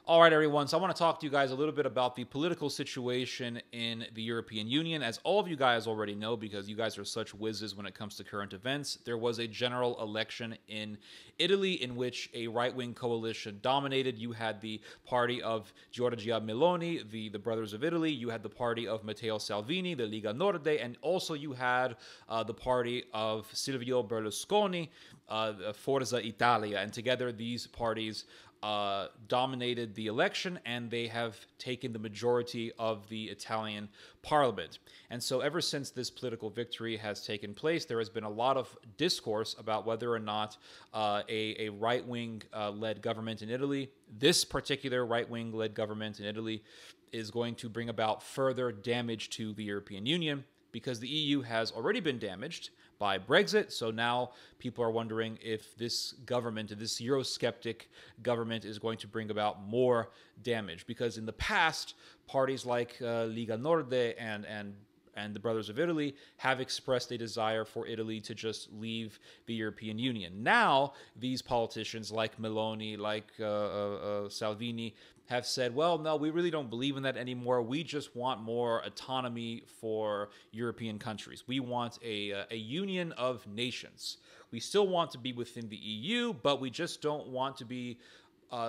All right, everyone. So I want to talk to you guys a little bit about the political situation in the European Union. As all of you guys already know, because you guys are such whizzes when it comes to current events, there was a general election in Italy in which a right-wing coalition dominated. You had the party of Giorgia Meloni, the Brothers of Italy. You had the party of Matteo Salvini, the Lega Nord, and also you had the party of Silvio Berlusconi, Forza Italia. And together, these parties dominated the election, and they have taken the majority of the Italian parliament. And so ever since this political victory has taken place, there has been a lot of discourse about whether or not a right-wing led government in Italy, this particular right-wing led government in Italy, is going to bring about further damage to the European Union, because the EU has already been damaged by Brexit. So now people are wondering if this government, this Eurosceptic government, is going to bring about more damage. Because in the past, parties like Lega Nord and the Brothers of Italy have expressed a desire for Italy to just leave the European Union. Now, these politicians like Meloni, like Salvini, have said, well, no, we really don't believe in that anymore. We just want more autonomy for European countries. We want a union of nations. We still want to be within the EU, but we just don't want to be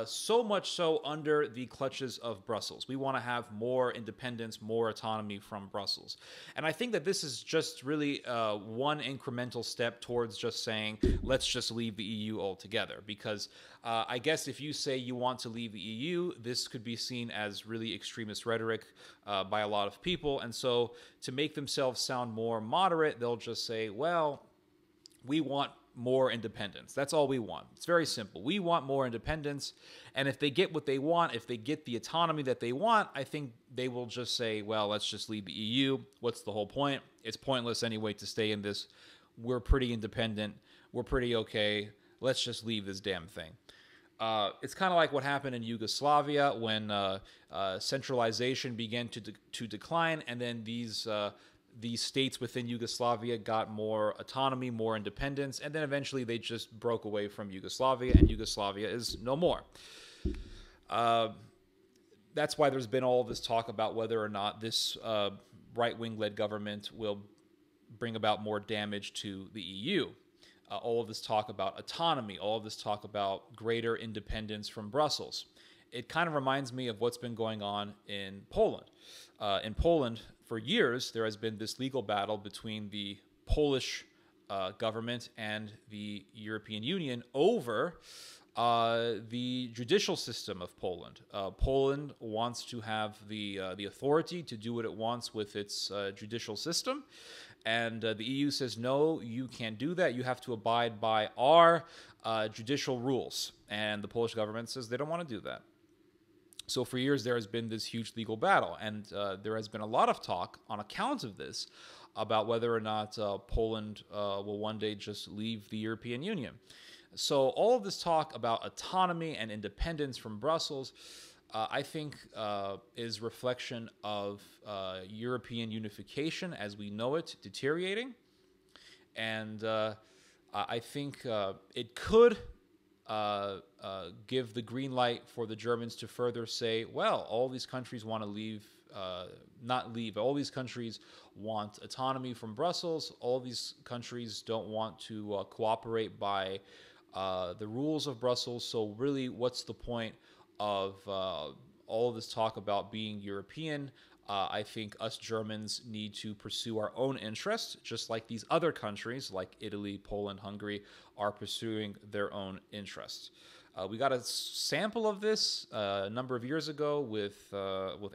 so much so under the clutches of Brussels. We want to have more independence, more autonomy from Brussels. And I think that this is just really one incremental step towards just saying, let's just leave the EU altogether. Because I guess if you say you want to leave the EU, this could be seen as really extremist rhetoric by a lot of people. And so to make themselves sound more moderate, they'll just say, well, we want more independence. That's all we want. It's very simple. We want more independence. And if they get what they want, if they get the autonomy that they want, I think they will just say, well, let's just leave the EU. What's the whole point? It's pointless anyway to stay in this. We're pretty independent. We're pretty okay. Let's just leave this damn thing. It's kind of like what happened in Yugoslavia when centralization began to decline, and then these states within Yugoslavia got more autonomy, more independence, and then eventually they just broke away from Yugoslavia, and Yugoslavia is no more. That's why there's been all this talk about whether or not this right-wing-led government will bring about more damage to the EU. All of this talk about autonomy, all of this talk about greater independence from Brussels. It kind of reminds me of what's been going on in Poland. In Poland, for years, there has been this legal battle between the Polish government and the European Union over the judicial system of Poland. Poland wants to have the authority to do what it wants with its judicial system, and the EU says, no, you can't do that. You have to abide by our judicial rules. And the Polish government says they don't want to do that. So for years, there has been this huge legal battle, and there has been a lot of talk on account of this about whether or not Poland will one day just leave the European Union. So all of this talk about autonomy and independence from Brussels, I think, is reflection of European unification as we know it deteriorating. And I think it could give the green light for the Germans to further say, well, all these countries want to leave, not leave, all these countries want autonomy from Brussels, all these countries don't want to cooperate by the rules of Brussels, so really what's the point of all of this talk about being European? I think us Germans need to pursue our own interests, just like these other countries like Italy, Poland, Hungary are pursuing their own interests. We got a sample of this a number of years ago with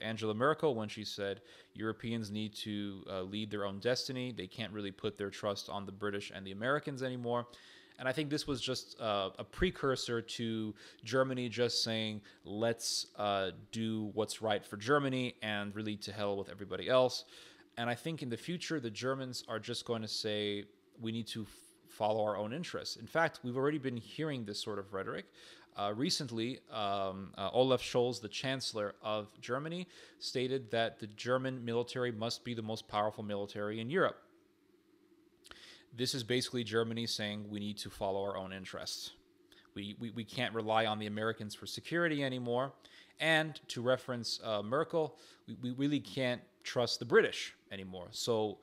Angela Merkel when she said Europeans need to lead their own destiny. They can't really put their trust on the British and the Americans anymore. And I think this was just a precursor to Germany just saying, let's do what's right for Germany and really to hell with everybody else. And I think in the future, the Germans are just going to say, we need to follow our own interests. In fact, we've already been hearing this sort of rhetoric. Recently, Olaf Scholz, the Chancellor of Germany, stated that the German military must be the most powerful military in Europe. This is basically Germany saying we need to follow our own interests. We can't rely on the Americans for security anymore. And to reference Merkel, we really can't trust the British anymore. So,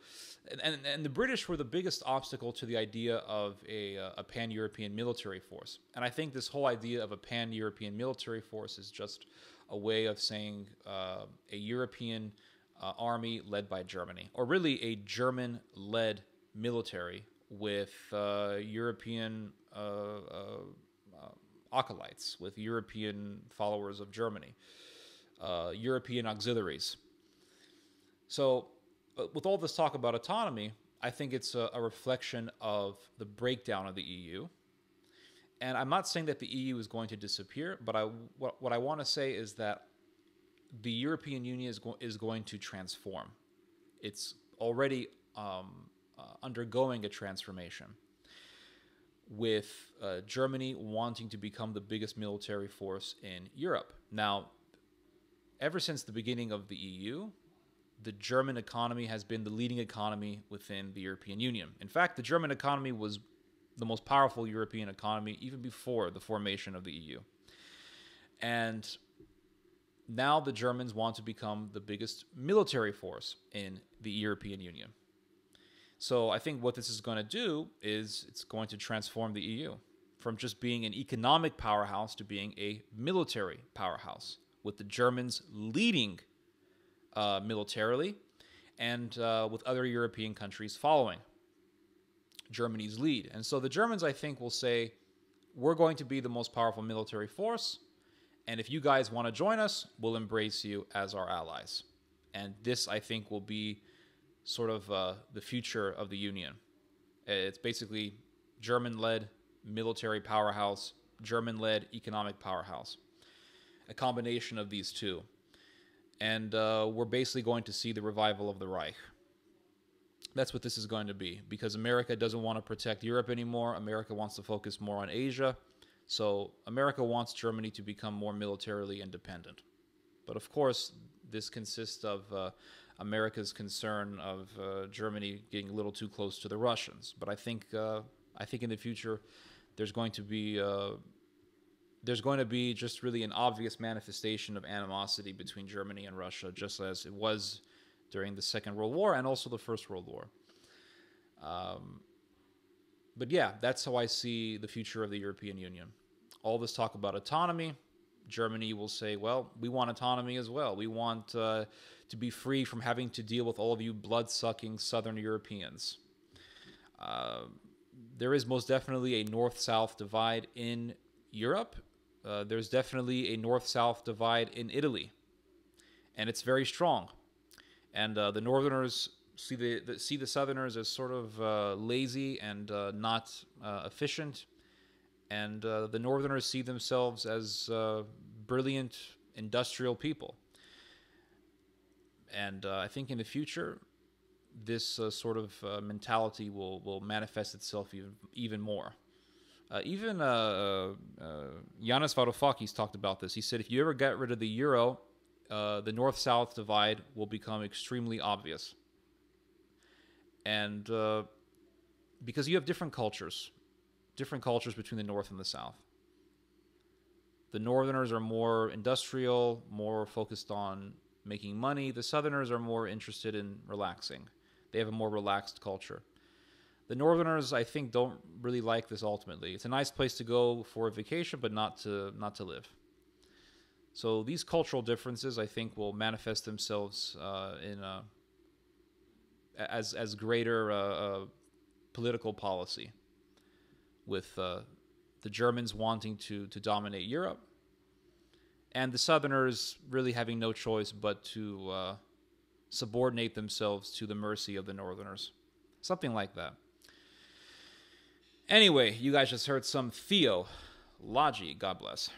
and the British were the biggest obstacle to the idea of a pan-European military force. And I think this whole idea of a pan-European military force is just a way of saying a European army led by Germany, or really a German-led military with European acolytes, with European followers of Germany, European auxiliaries. So with all this talk about autonomy, I think it's a reflection of the breakdown of the EU. And I'm not saying that the EU is going to disappear, but what I want to say is that the European Union is going to transform. It's already undergoing a transformation, with Germany wanting to become the biggest military force in Europe. Now, ever since the beginning of the EU, the German economy has been the leading economy within the European Union. In fact, the German economy was the most powerful European economy even before the formation of the EU. And now the Germans want to become the biggest military force in the European Union. So I think what this is going to do is it's going to transform the EU from just being an economic powerhouse to being a military powerhouse, with the Germans leading militarily, and with other European countries following Germany's lead. And so the Germans, I think, will say, we're going to be the most powerful military force, and if you guys want to join us, we'll embrace you as our allies. And this, I think, will be sort of the future of the Union. It's basically German-led military powerhouse, German-led economic powerhouse, a combination of these two. And we're basically going to see the revival of the Reich. That's what this is going to be, because America doesn't want to protect Europe anymore. America wants to focus more on Asia. So America wants Germany to become more militarily independent. But of course, this consists of America's concern of Germany getting a little too close to the Russians. But I think in the future, there's going to be just really an obvious manifestation of animosity between Germany and Russia, just as it was during the Second World War and also the First World War. But yeah, that's how I see the future of the European Union. All this talk about autonomy, Germany will say, well, we want autonomy as well. We want to be free from having to deal with all of you blood-sucking Southern Europeans. There is most definitely a North-South divide in Europe. There's definitely a North-South divide in Italy. And it's very strong. And the Northerners see the Southerners as sort of lazy and not efficient. And the Northerners see themselves as brilliant industrial people. And I think in the future, this sort of mentality will manifest itself even more. Even Yanis Varoufakis talked about this. He said, if you ever get rid of the euro, the North-South divide will become extremely obvious. And because you have different cultures between the North and the South. The Northerners are more industrial, more focused on making money. The Southerners are more interested in relaxing. They have a more relaxed culture. The Northerners, I think, don't really like this ultimately. It's a nice place to go for a vacation, but not to live. So these cultural differences, I think, will manifest themselves as greater political policy, with the Germans wanting to dominate Europe, and the Southerners really having no choice but to subordinate themselves to the mercy of the Northerners. Something like that. Anyway, you guys just heard some theology. God bless.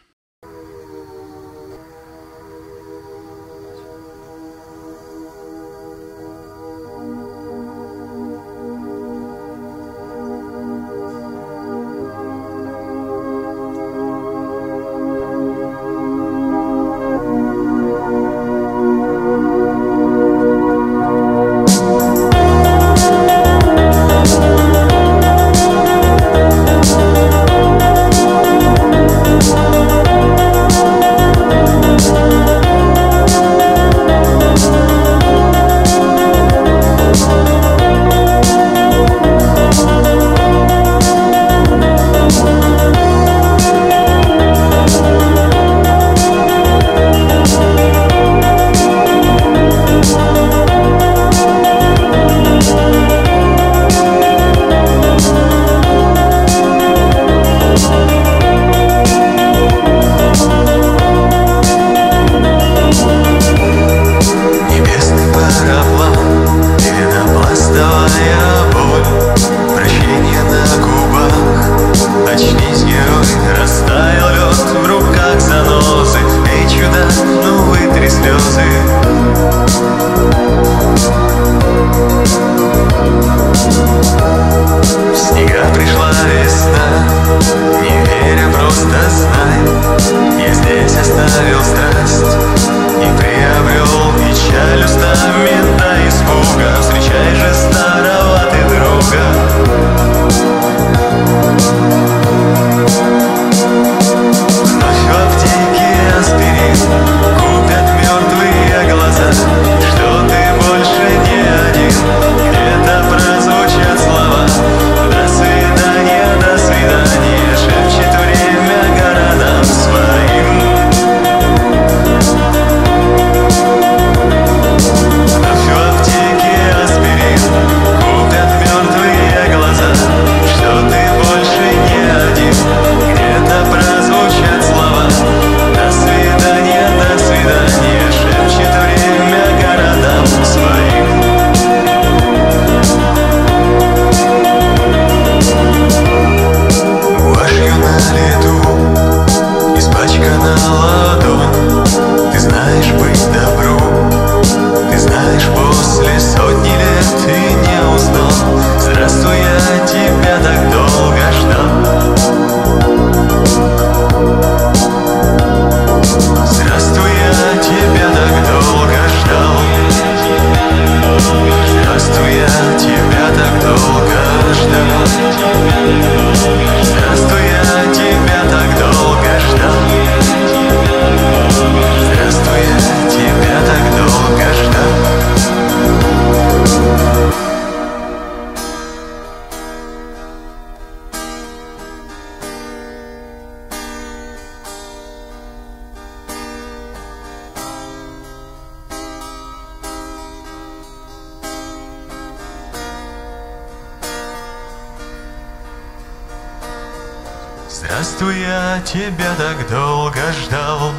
Здравствуй, я тебя так долго ждал.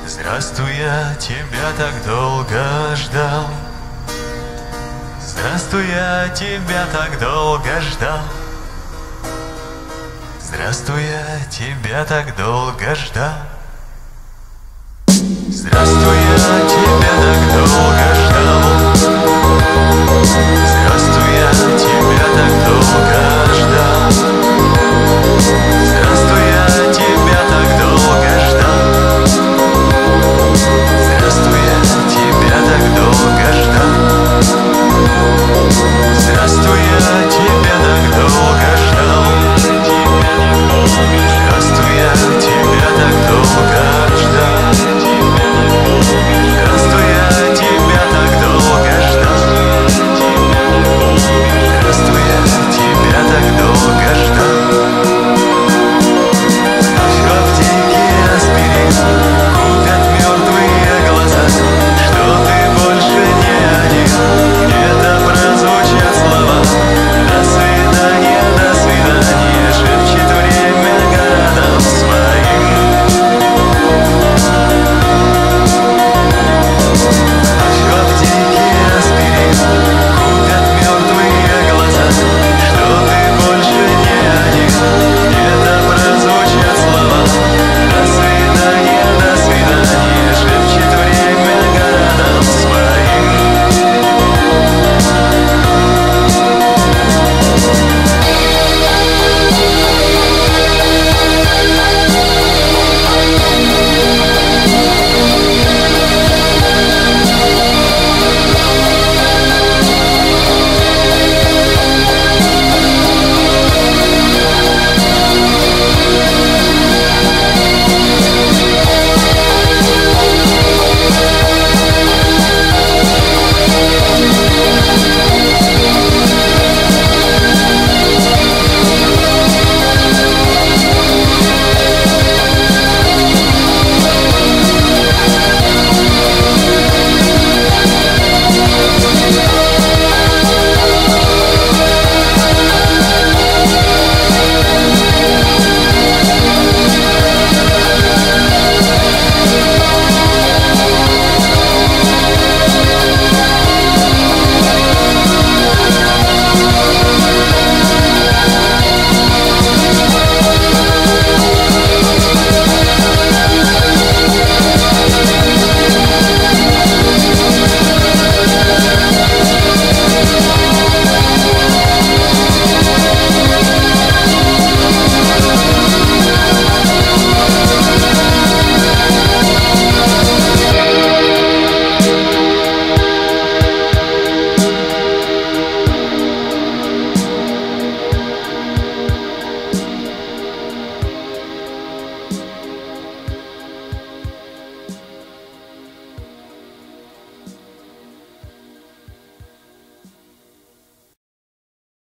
Здравствуй, я тебя так долго ждал. Здравствуй, я тебя так долго ждал. Здравствуй, я тебя так долго ждал. Здравствуй, я тебя так долго ждал. Здравствуй, я тебя так